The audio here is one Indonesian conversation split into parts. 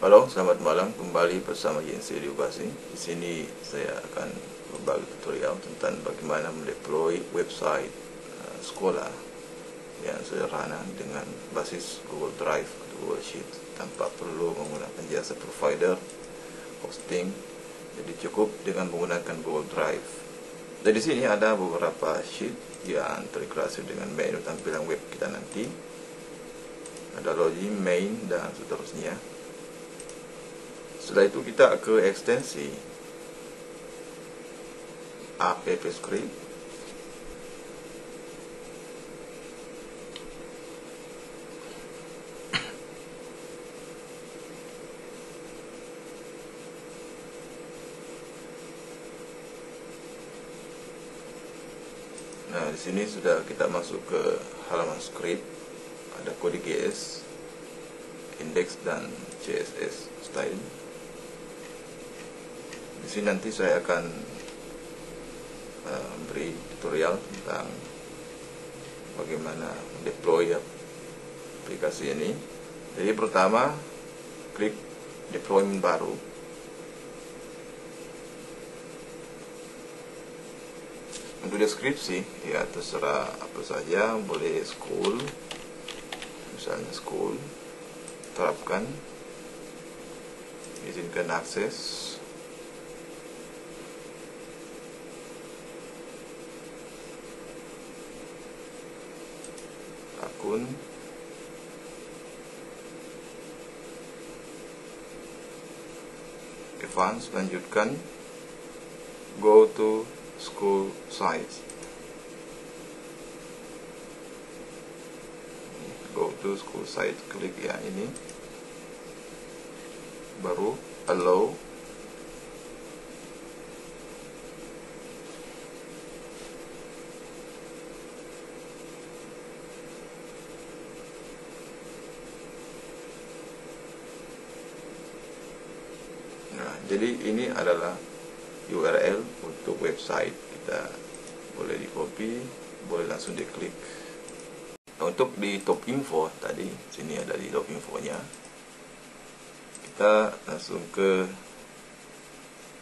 Halo, selamat malam. Kembali bersama JNC Edukasi. Di sini saya akan berbagi tutorial tentang bagaimana mendeploy website sekolah yang sederhana dengan basis Google Drive atau Google Sheet tanpa perlu menggunakan jasa provider hosting. Jadi cukup dengan menggunakan Google Drive. Dan di sini ada beberapa sheet yang terintegrasi dengan menu tampilan web kita nanti. Ada login, main, dan seterusnya. Setelah itu kita ke ekstensi app script. Nah, di sini sudah kita masuk ke halaman script. Ada kode GS, index, dan CSS style. Di sini nanti saya akan beri tutorial tentang bagaimana deploy aplikasi ini. Jadi pertama, klik deployment baru. Untuk deskripsi, ya terserah apa saja, boleh school, misalnya school, terapkan, izinkan akses, akun, advance, lanjutkan, go to school site, go to school site, klik ya ini, baru allow, nah jadi ini adalah URL untuk website kita. Boleh di copy, boleh langsung diklik. Nah, untuk di top info tadi, sini ada di top infonya. Kita langsung ke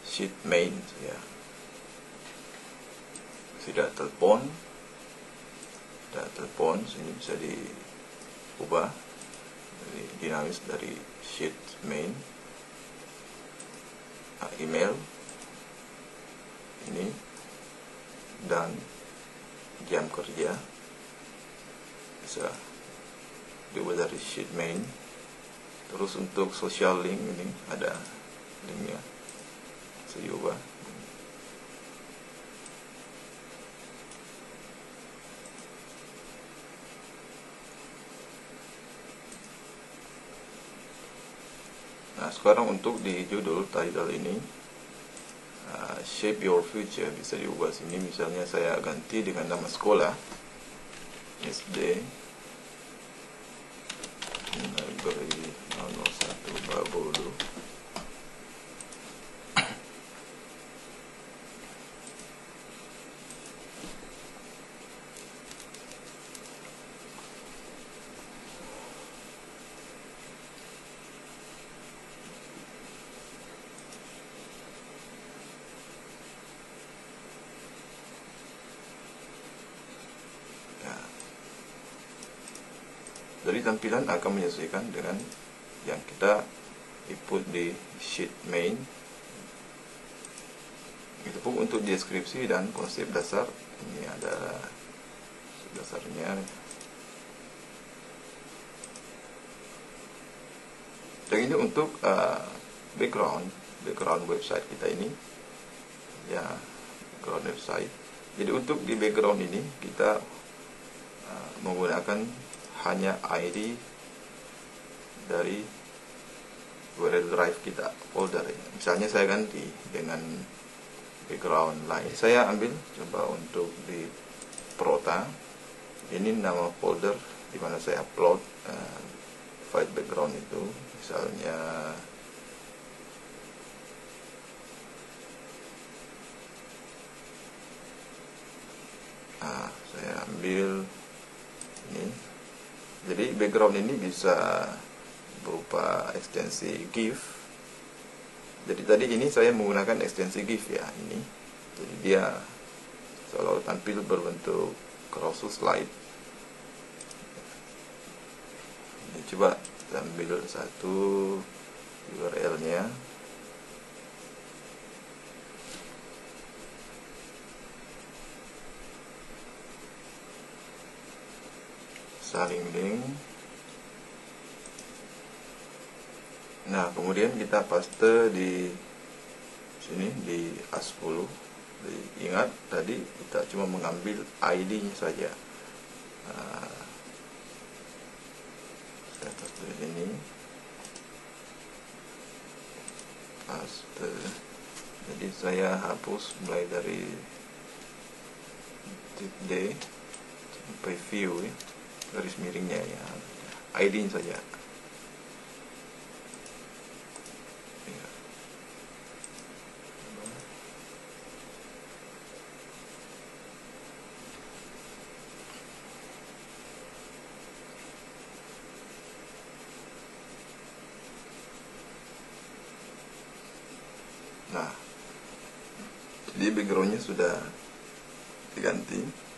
sheet main ya. Sudah telepon, sini bisa diubah dari dinamis dari sheet main. Nah, email ini dan jam kerja bisa diubah dari sheet main. Terus untuk social link ini ada linknya, bisa diubah. Nah sekarang untuk di judul title ini, shape your future, bisa diubah sini. Misalnya saya ganti dengan nama sekolah, SD Negeri 01 Babulu. Jadi tampilan akan menyesuaikan dengan yang kita input di sheet main. Itu pun untuk deskripsi dan konsep dasar. Ini ada dasarnya. Dan ini untuk background website kita ini. Ya, background website. Jadi untuk di background ini kita menggunakan hanya ID dari URL drive kita, folder. Misalnya saya ganti dengan background lain. Saya ambil coba untuk di Prota. Ini nama folder di mana saya upload file background itu. Misalnya saya ambil ini. Jadi background ini bisa berupa ekstensi GIF. Jadi tadi ini saya menggunakan ekstensi GIF ya, ini. Jadi dia seolah-olah tampil berbentuk carousel slide. Ini coba ambil satu URL-nya. Saling link. Nah, kemudian kita paste di sini di A10. Jadi, ingat tadi kita cuma mengambil ID-nya saja. Saya paste di sini. Paste. Jadi saya hapus mulai dari titik D sampai view ya. Garis miringnya ya, ID saja. Ya. Nah, jadi backgroundnya sudah diganti.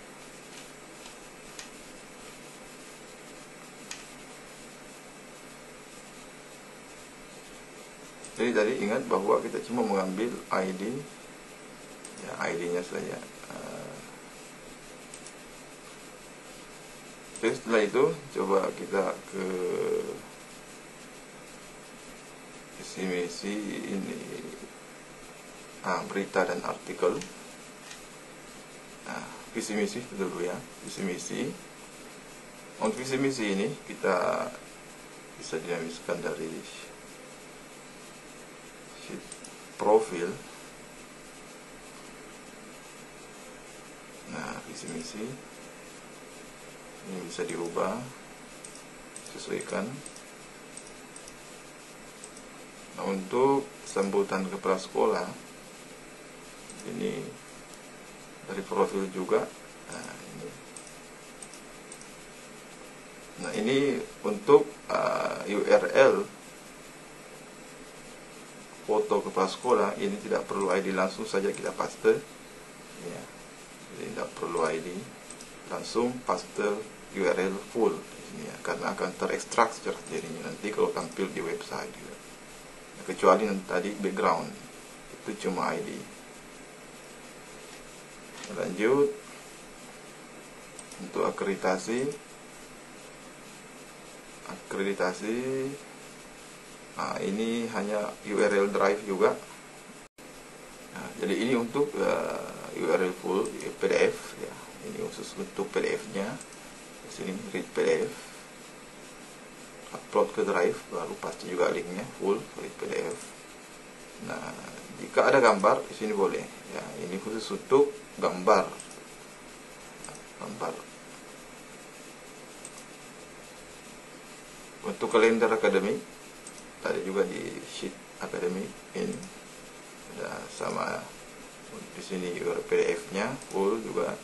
Jadi tadi ingat bahwa kita cuma mengambil ID, ya ID-nya saja. Jadi setelah itu coba kita ke visi misi ini, berita dan artikel. Nah, visi misi dulu ya, visi misi. Untuk visi misi ini kita bisa dinamiskan dari profil. Nah, visi misi ini bisa diubah, sesuaikan. Nah, untuk sambutan kepala sekolah ini dari profil juga. Nah, ini untuk URL foto kepala sekolah ini tidak perlu ID, langsung saja kita paste ya. Jadi tidak perlu ID, langsung paste URL full di sini ya, karena akan terekstrak secara sendirinya nanti kalau tampil di website juga. Ya, kecuali nanti tadi background itu cuma ID. Lanjut untuk akreditasi. Nah, ini hanya URL drive juga. Nah, jadi ini untuk URL full PDF ya. Ini khusus untuk PDF-nya. Di sini read PDF, upload ke drive, baru pasti juga linknya full read PDF. Nah, jika ada gambar di sini boleh. Ya, ini khusus untuk gambar. Untuk kalender akademik tadi juga di sheet akademik ini ada sama, di sini URL PDF-nya full juga,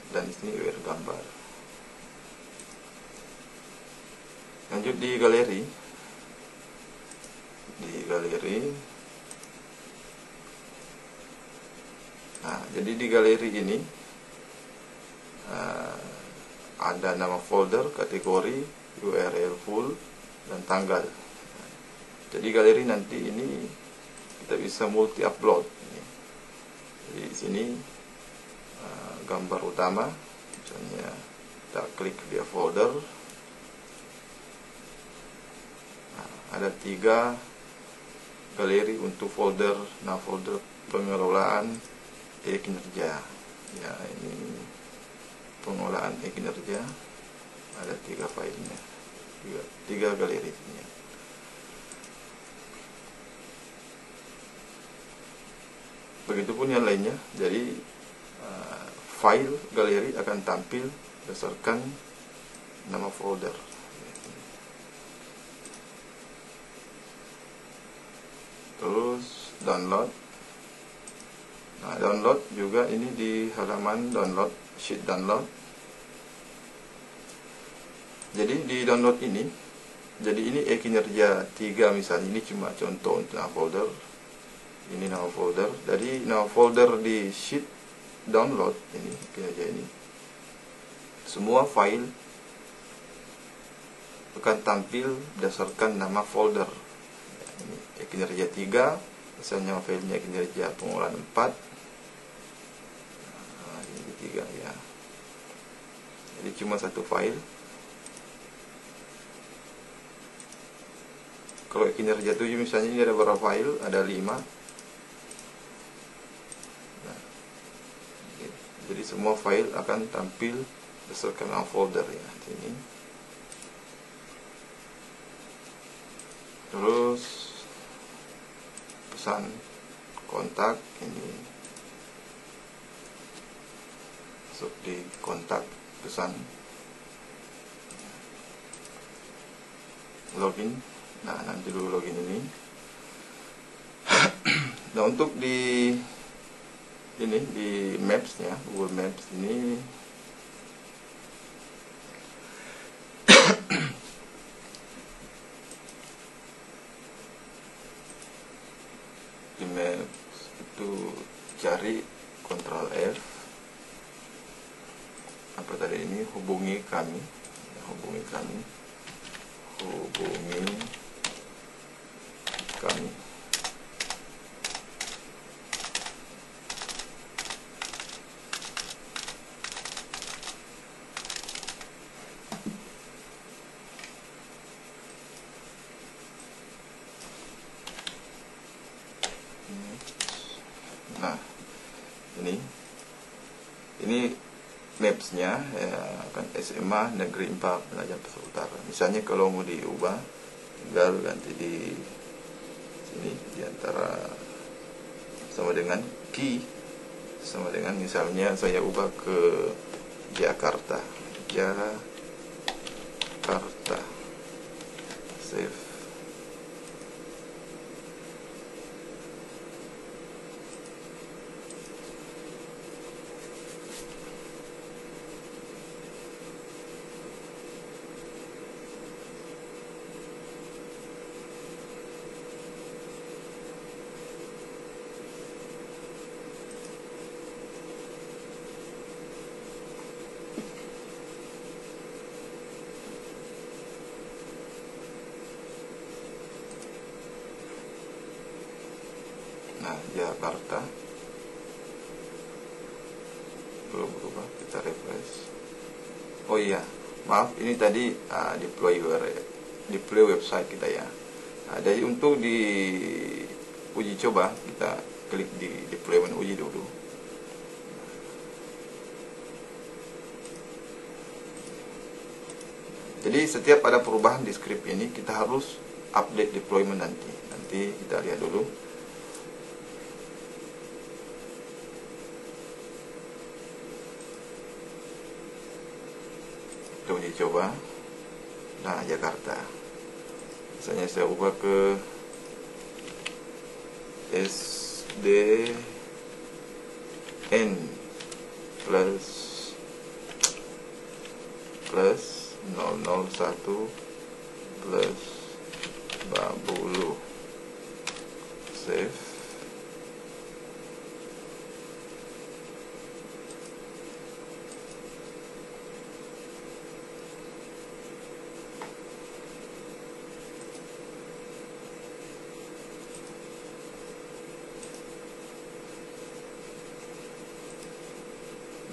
dan di sini URL gambar. Lanjut di galeri. Nah, jadi di galeri ini ada nama folder, kategori, URL full, dan tanggal. Jadi galeri nanti ini kita bisa multi upload. Jadi di sini gambar utama, misalnya kita klik dia folder. Nah, ada 3 galeri untuk folder. Nah, folder pengelolaan e-kinerja. Ya, ini pengelolaan e-kinerja. Ada 3 filenya, 3 galeri ini. Begitupun yang lainnya. Jadi file galeri akan tampil berdasarkan nama folder. Terus download. Nah, download juga ini di halaman download, sheet download. Jadi di download ini Jadi ini kinerja 3 misalnya, ini cuma contoh untuk nama folder. Ini nama folder. Jadi nama folder di sheet download ini kinerja ini. Semua file akan tampil berdasarkan nama folder. Ini kinerja 3, misalnya filenya kinerja pengolahan 4. Nah, ini 3 ya. Jadi cuma satu file. Kalau kinerja 7 misalnya, ini ada berapa file? Ada 5. Nah, jadi semua file akan tampil berdasarkan nama folder ya. Ini. Terus pesan kontak ini masuk di kontak pesan. Login. Nah, nanti dulu login ini. Nah, untuk di ini di Maps ya, Google Maps ini di Maps itu cari Ctrl F. Apa tadi ini? Hubungi kami. Hubungi kami. Hubungi kami. Nah, ini Maps-nya ya, kan SMA Negeri 4 Penajam Pasar Utara. Misalnya kalau mau diubah, tinggal ganti di sini di antara sama dengan key, sama dengan misalnya saya ubah ke Jakarta. Jakarta. Save. Nah, Jakarta belum berubah, kita refresh. Oh iya, maaf, ini tadi deploy website kita ya. Nah, jadi untuk di uji coba, kita klik di deployment uji dulu. Jadi setiap ada perubahan di script ini, kita harus update deployment nanti. Nanti kita lihat dulu. Kita uji coba. Nah, Jakarta. Misalnya saya ubah ke SDN plus 001 plus Babulu. Save.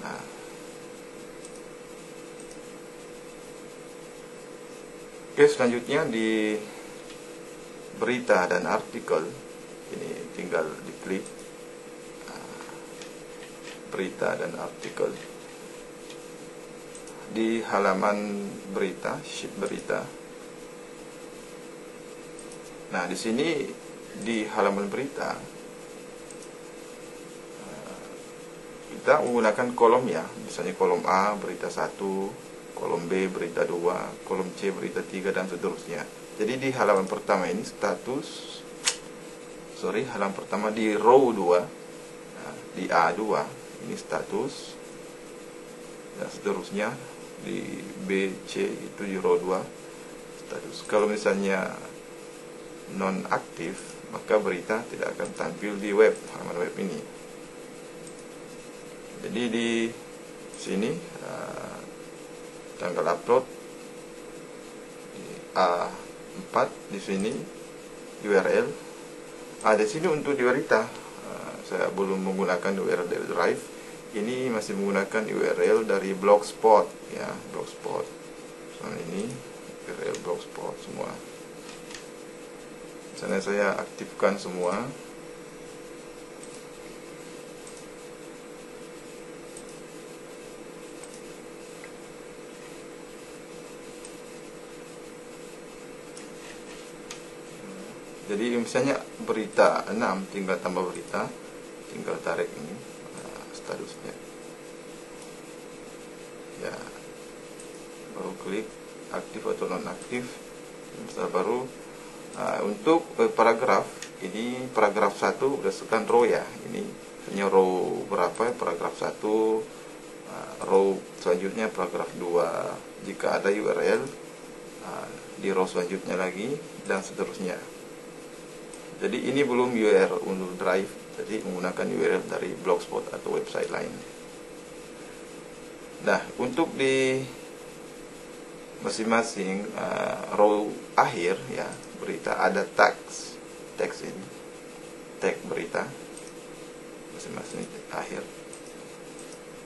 Nah, oke, selanjutnya di berita dan artikel ini tinggal diklik berita dan artikel di halaman berita, sheet berita. Nah, di sini di halaman berita kita menggunakan kolom ya, misalnya kolom A berita 1, kolom B berita 2, kolom C berita 3 dan seterusnya. Jadi di halaman pertama ini halaman pertama di row 2, nah, di A2 ini status, dan seterusnya di B, C itu di row 2 status. Kalau misalnya non-aktif, maka berita tidak akan tampil di halaman web ini. Jadi di sini tanggal upload A4 di sini URL. Di sini untuk di berita saya belum menggunakan URL dari Drive. Ini masih menggunakan URL dari Blogspot ya, Blogspot. Soal ini URL Blogspot semua. Sana saya aktifkan semua. Jadi misalnya berita 6, tinggal tambah berita, tinggal tarik ini statusnya ya, baru klik aktif atau nonaktif. Setelah baru untuk paragraf ini, paragraf 1 berdasarkan row ya, ini hanya row berapa ya, paragraf 1, row selanjutnya paragraf 2, jika ada URL di row selanjutnya lagi, dan seterusnya. Jadi ini belum URL untuk Drive, jadi menggunakan URL dari Blogspot atau website lain. Nah, untuk di masing-masing row akhir ya, berita ada teks ini, tag berita masing-masing akhir.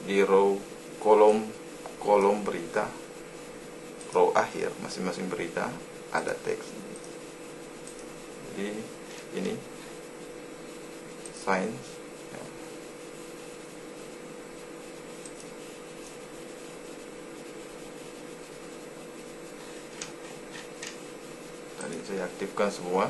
Di row kolom berita, row akhir masing-masing berita ada teks. Jadi ini signs ya. Tadi saya aktifkan semua.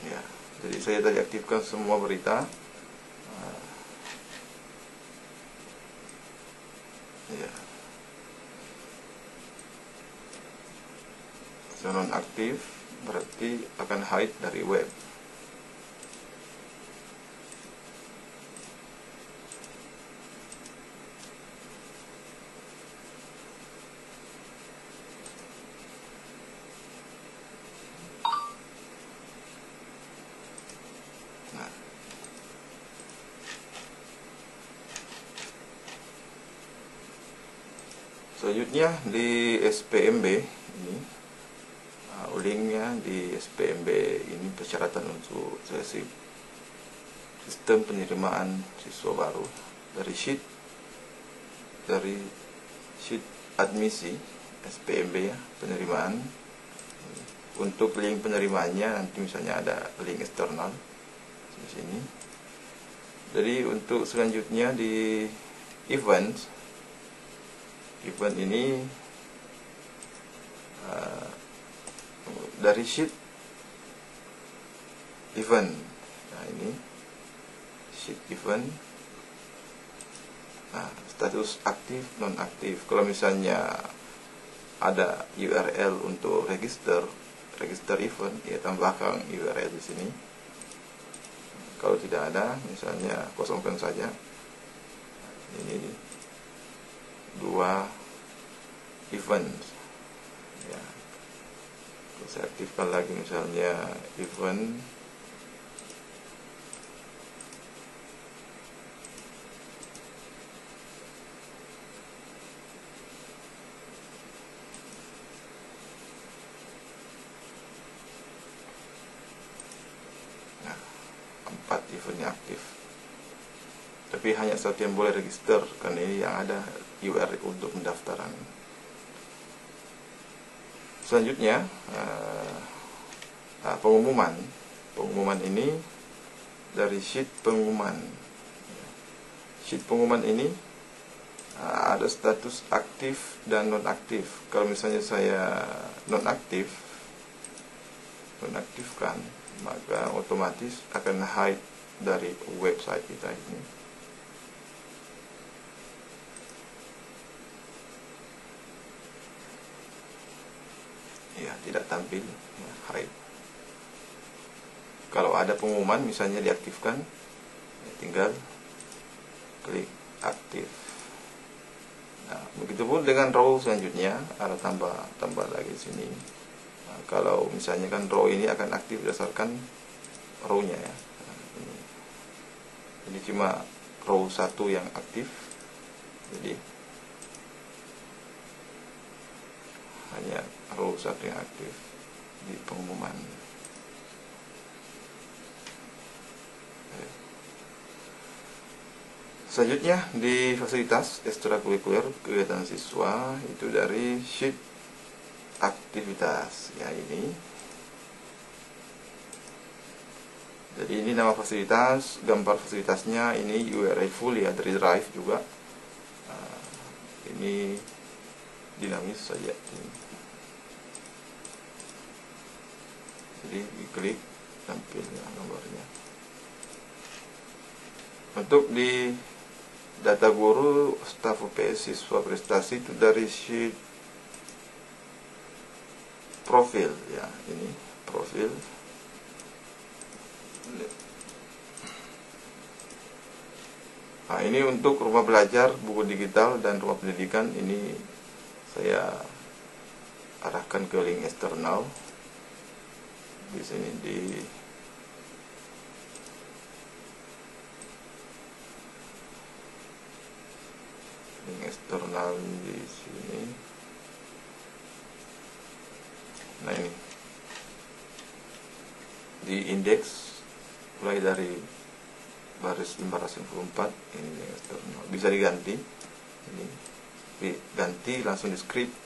Ya, jadi saya tadi aktifkan semua berita. Ya, non-aktif berarti akan hide dari web. Nah, selanjutnya di SPMB ini, linknya di SPMB ini persyaratan untuk seleksi sistem penerimaan siswa baru dari sheet admisi SPMB ya, penerimaan. Untuk link penerimaannya nanti misalnya ada link eksternal di sini. Jadi untuk selanjutnya di event ini dari sheet event. Nah, ini sheet event. Nah, status aktif non-aktif. Kalau misalnya ada URL untuk register event, ya tambahkan URL di sini. Kalau tidak ada, misalnya kosongkan saja. Ini 2 event ya. Saya aktifkan lagi misalnya event nah, 4 eventnya aktif, tapi hanya satu yang boleh register karena ini yang ada URL untuk pendaftaran. Selanjutnya pengumuman ini dari sheet pengumuman. Sheet pengumuman ini ada status aktif dan nonaktif. Kalau misalnya saya nonaktifkan, maka otomatis akan hide dari website kita ini. Ya, tidak tampil ya, hide. Kalau ada pengumuman misalnya diaktifkan, tinggal klik aktif. Nah, begitupun dengan row selanjutnya, ada tambah lagi di sini. Nah, kalau misalnya kan row ini akan aktif berdasarkan row-nya ya. Nah, ini cuma row 1 yang aktif, jadi hanya row 1 yang aktif di pengumuman. Selanjutnya di fasilitas ekstrakurikuler kegiatan siswa itu dari sheet aktivitas ya ini. Jadi ini nama fasilitas, gambar fasilitasnya ini URL full ya, dari Drive juga. Ini dinamis saja. Jadi diklik tampilnya nomornya. Untuk di data guru, staf UPS, siswa prestasi itu dari sheet profil ya, ini profil. Nah, ini untuk rumah belajar, buku digital dan rumah pendidikan, ini saya arahkan ke link eksternal. Di sini di link eksternal di sini. Nah, ini di indeks mulai dari baris 564, ini link eksternal. Bisa diganti. Ini diganti langsung di script.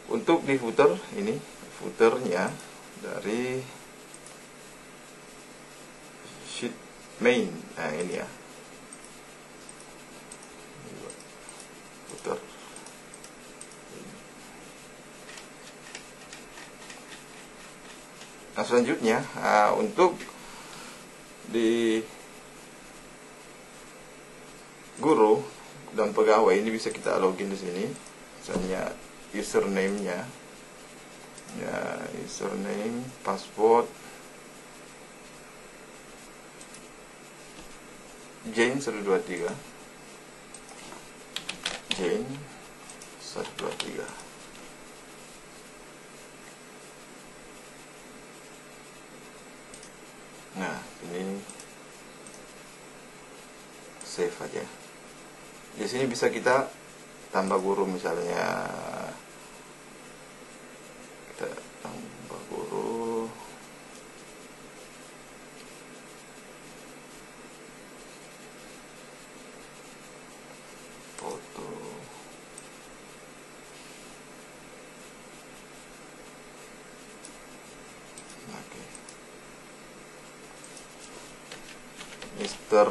Untuk di footer, ini footernya dari sheet main. Nah, ini ya footer. Nah, selanjutnya untuk di guru dan pegawai ini bisa kita login di sini. Misalnya username-nya ya, username, password Jane 123 Jane 123. Nah, ini save aja. Di sini bisa kita tambah guru, misalnya kita tambah guru foto. Oke. Mr.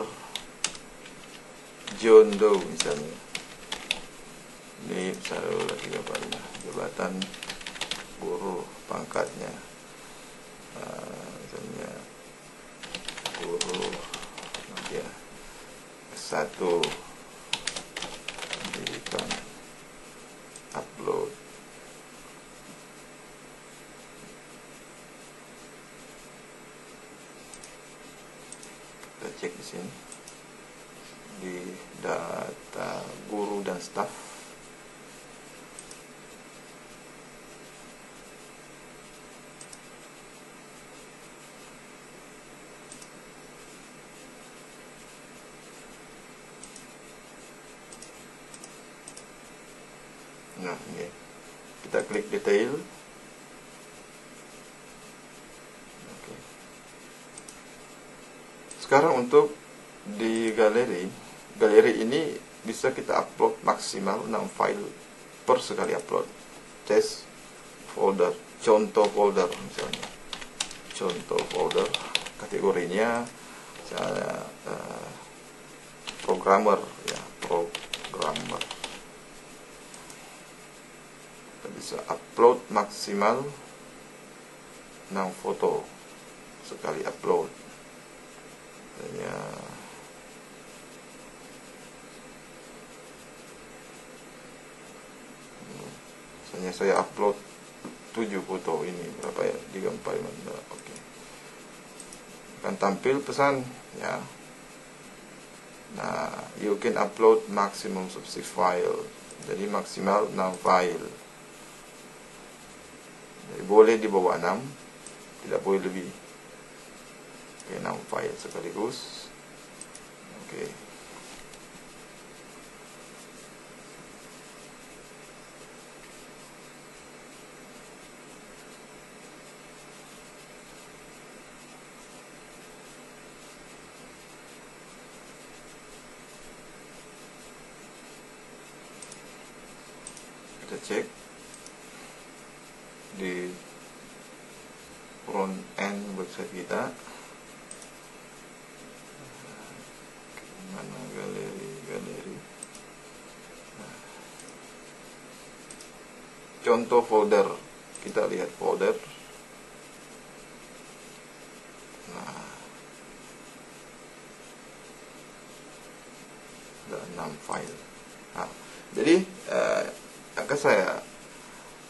John Doe misalnya. Ini misalnya lagi jabatan guru, pangkatnya misalnya guru ya S1 pendidikan, upload. Kita cek di sini di data guru dan staf. Nah, ini kita klik detail. Oke. Sekarang untuk di galeri ini bisa kita upload maksimal 6 file per sekali upload. Test folder, contoh folder misalnya. Contoh folder, kategorinya misalnya programmer ya, programmer. Kita bisa upload maksimal 6 foto sekali upload. Hanya misalnya saya upload 7 foto, ini berapa ya, 3, 4, 5, oke. akan tampil pesan ya. Nah, you can upload maximum of 6 file. Jadi maksimal 6 file. Jadi boleh di bawah 6, tidak boleh lebih. Oke, 6 file sekaligus. Oke. Kita cek di front end website kita, mana galeri. Contoh folder, kita lihat folder. Nah, ada 6 file. Nah, jadi akan saya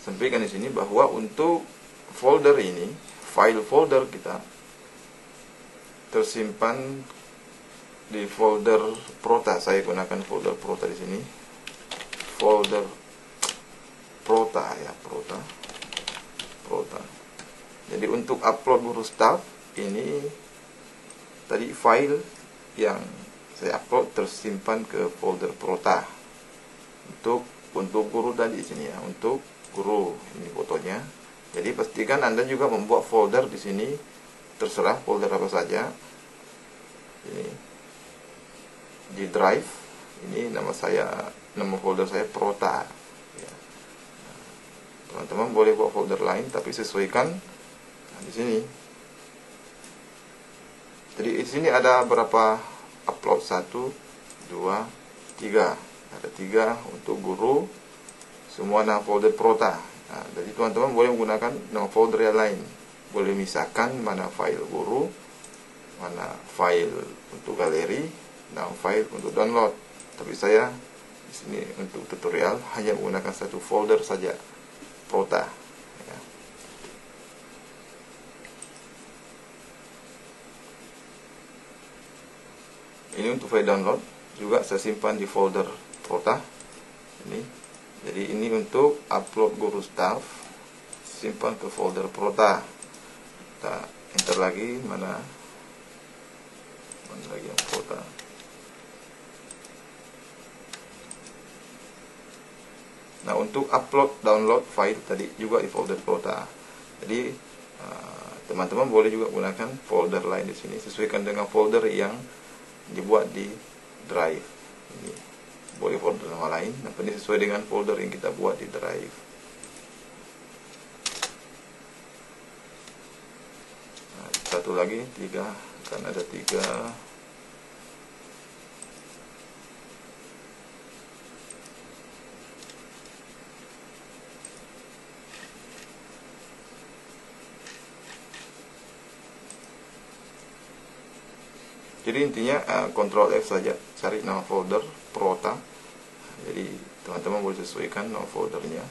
sampaikan di sini bahwa untuk folder ini, file folder kita tersimpan di folder Prota. Saya gunakan folder Prota di sini. Folder Prota ya, Prota. Jadi untuk upload guru staff ini tadi file yang saya upload tersimpan ke folder Prota. Untuk guru tadi di sini ya, untuk guru ini fotonya. Jadi pastikan Anda juga membuat folder di sini, terserah folder apa saja. Ini di drive, ini nama folder saya Prota. Ya. Teman-teman boleh buat folder lain, tapi sesuaikan di sini. Jadi di sini ada berapa upload? 1, 2, 3. Ada 3 untuk guru, semua nama folder Prota. Nah, jadi teman-teman boleh menggunakan nama folder yang lain. Boleh misahkan mana file guru, mana file untuk galeri, nama file untuk download. Tapi saya di sini untuk tutorial hanya menggunakan satu folder saja, Prota. Ya. Ini untuk file download juga saya simpan di folder Prota. Ini. Jadi ini untuk upload guru staff, simpan ke folder Prota. Kita enter lagi, mana lagi yang Prota. Nah, untuk upload download file tadi juga di folder Prota. Jadi teman-teman boleh juga gunakan folder lain di sini, sesuaikan dengan folder yang dibuat di drive. Ini boleh folder nama lain, tapi ini sesuai dengan folder yang kita buat di drive. Nah, satu lagi 3, kan ada 3. Jadi intinya Ctrl F saja, cari nama folder Prota. Jadi teman-teman boleh sesuaikan nama foldernya.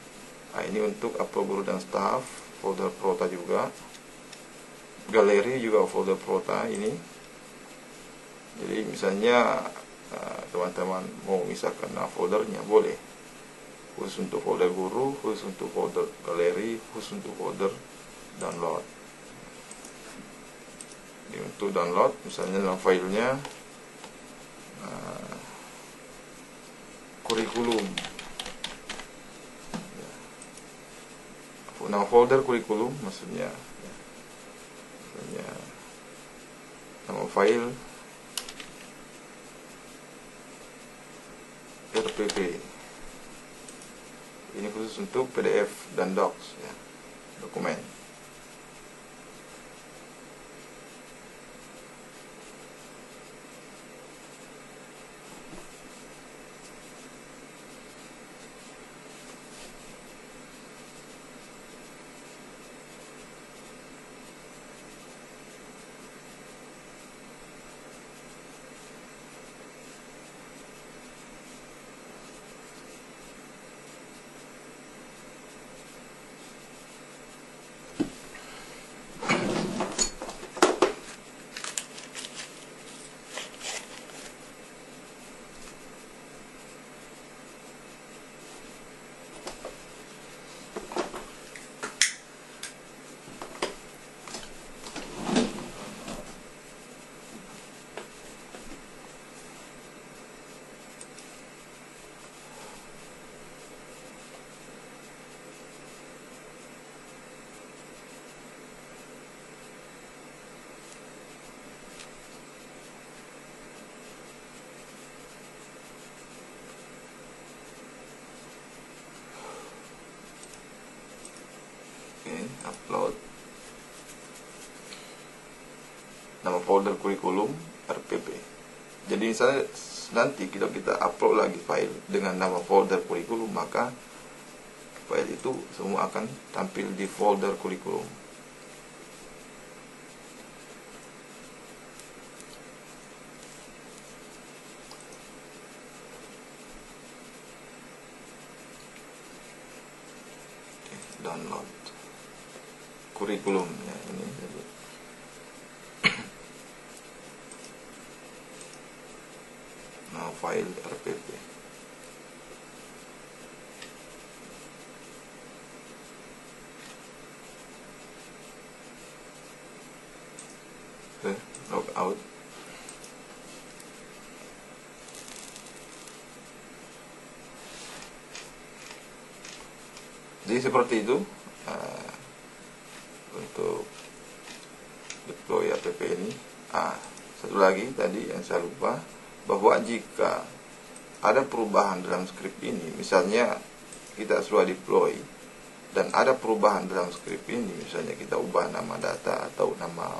Nah, ini untuk upload guru dan staff, folder Prota juga. Galeri juga folder Prota ini. Jadi misalnya teman-teman mau misahkan nama foldernya boleh. Khusus untuk folder guru, khusus untuk folder galeri, khusus untuk folder download. Jadi untuk download, misalnya dalam filenya kurikulum, nama folder kurikulum maksudnya, nama file RPP. Ini khusus untuk PDF dan Docs ya, dokumen. folder kurikulum RPP. Jadi misalnya nanti kita upload lagi file dengan nama folder kurikulum, maka file itu semua akan tampil di folder kurikulum. Oke, download kurikulum ya, ini jadi nah, file RPP. Oke, log out. Jadi seperti itu untuk deploy app ini. Satu lagi tadi yang saya lupa, bahwa jika ada perubahan dalam script ini, misalnya kita sudah deploy dan ada perubahan dalam script ini, misalnya kita ubah nama data atau nama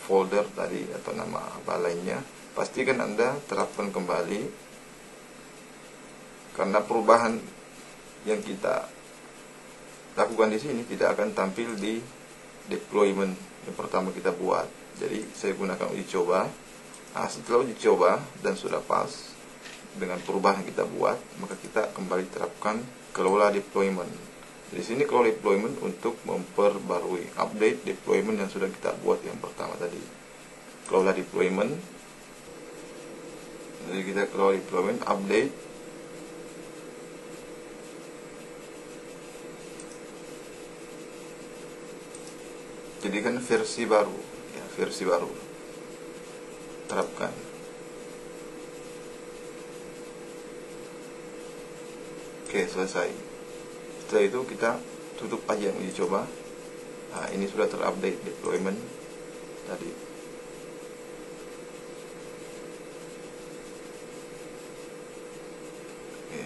folder tadi atau nama apa lainnya, pastikan Anda terapkan kembali, karena perubahan yang kita lakukan di sini tidak akan tampil di deployment yang pertama kita buat. Jadi saya gunakan uji coba. Setelah uji coba dan sudah pas dengan perubahan yang kita buat, maka kita kembali terapkan kelola deployment. Di sini kelola deployment untuk memperbarui, update deployment yang sudah kita buat yang pertama tadi. Kelola deployment. Jadi kita kelola deployment, update. Jadikan versi baru, ya, versi baru. Terapkan. Oke, selesai. Setelah itu kita tutup aja yang uji coba. Ini sudah terupdate deployment tadi. Oke.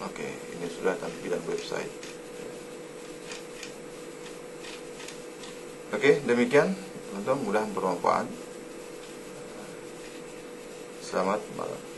Oke, ini sudah tampilan website. Oke, demikian teman-teman, mudah bermanfaat. Selamat malam.